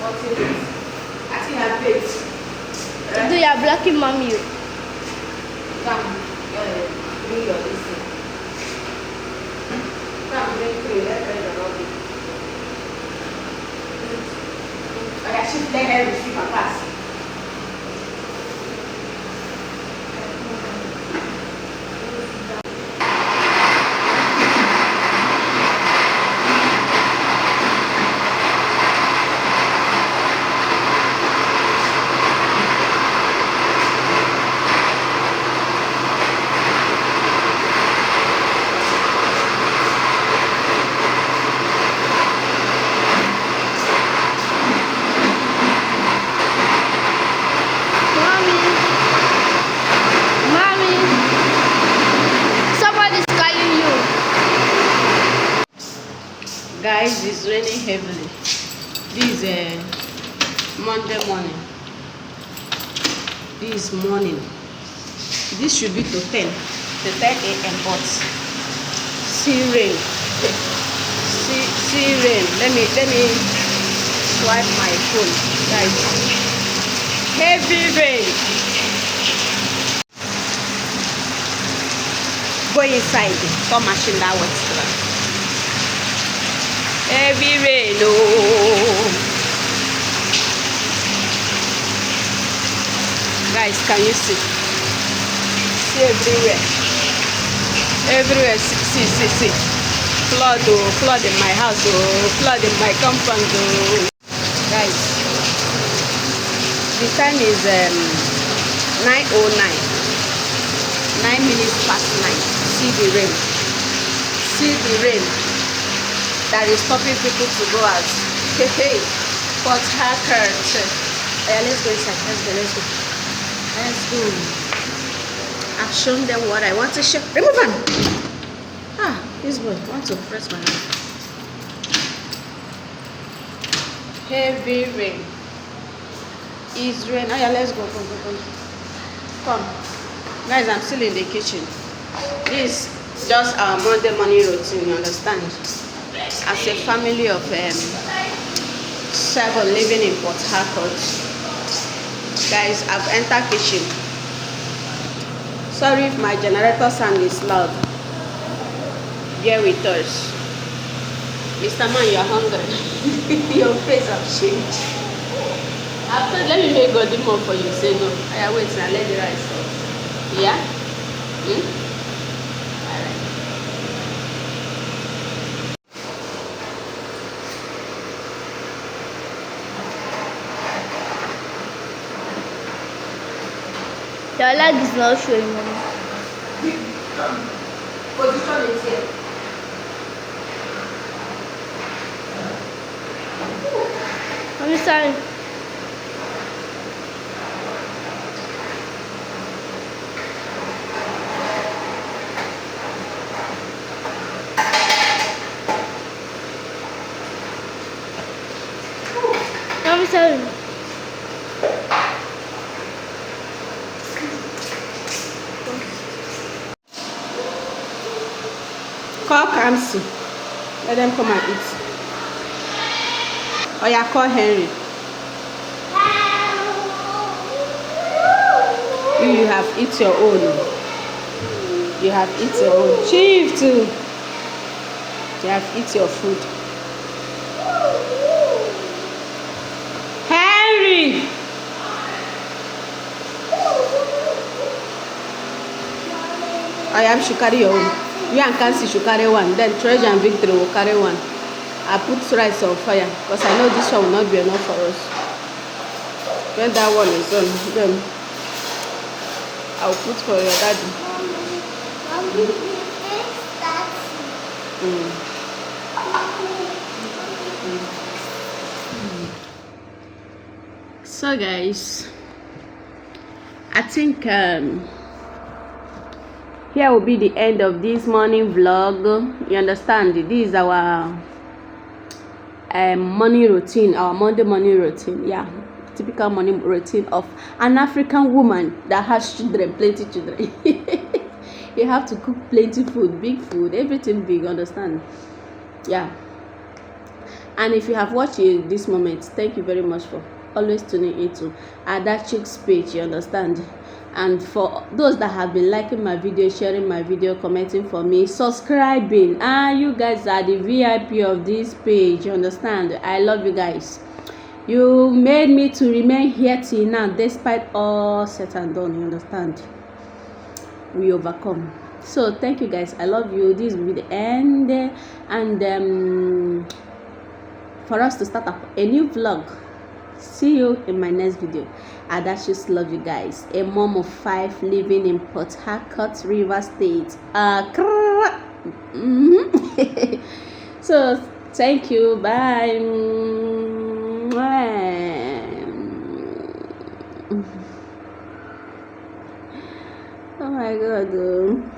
I think I paid. Do you blocking mommy? Come, bring your listen. Come, bring 3. Let's try the lobby. I actually let her receive my pass. Guys, it's raining heavily. This is Monday morning. This morning. This should be to 10 a.m. but see rain. See rain. Let me swipe my phone, guys. Heavy rain. Go inside. Come machine that wet. Heavy rain, oh. Guys, can you see? See everywhere. Everywhere, see. Flood, oh, flood in my house, oh, flood in my compound, oh. Guys, the time is 9:09. 9 minutes past 9. See the rain. See the rain. That is stopping people to go out. Hey, Port Harcourt. Yeah, let's go inside. Let's go. I've shown them what I want to show. Remove them. This boy wants to press my hand. Heavy rain. It's rain. Oh yeah, let's go. Come. Guys, I'm still in the kitchen. This is just our Monday morning routine, you understand? As a family of 7 living in Port Harcourt, guys, I've entered kitchen. Sorry if my generator sound is loud. Bear with us. Mr. Man, you're hungry. Your face has changed. After, let me make God more for you. Say no. I wait and let the rice go. Yeah? Your leg is not showing, mommy. Position is here. Mommy, sorry. Mommy, sorry. Call Kamsi. Let them come and eat. Oh yeah, call Henry. You have eat your own. You have eat your own. Chief too. You have eat your food. Henry. I am should carry your own. You and Kansi should carry one. Then Treasure and Victory will carry one. I put rice on fire because I know this one will not be enough for us. When that one is done, then I'll put for your daddy. So guys, I think here will be the end of this morning vlog. You understand? This is our morning routine, our Monday morning routine. Yeah, typical morning routine of an African woman that has children, plenty children. You have to cook plenty food, big food, everything big. Understand? Yeah. And if you have watched it this moment, thank you very much for always tuning into Ada Chick's page, you understand. And for those that have been liking my video, sharing my video, commenting for me, subscribing, you guys are the VIP of this page, you understand. I love you guys. You made me to remain here till now despite all said and done, you understand. We overcome. So thank you guys, I love you. This will be the end, and for us to start up a new vlog. See you in my next video. Ada just love you guys. A mom of 5 living in Port Harcourt, Rivers State. So thank you, bye. Oh my god.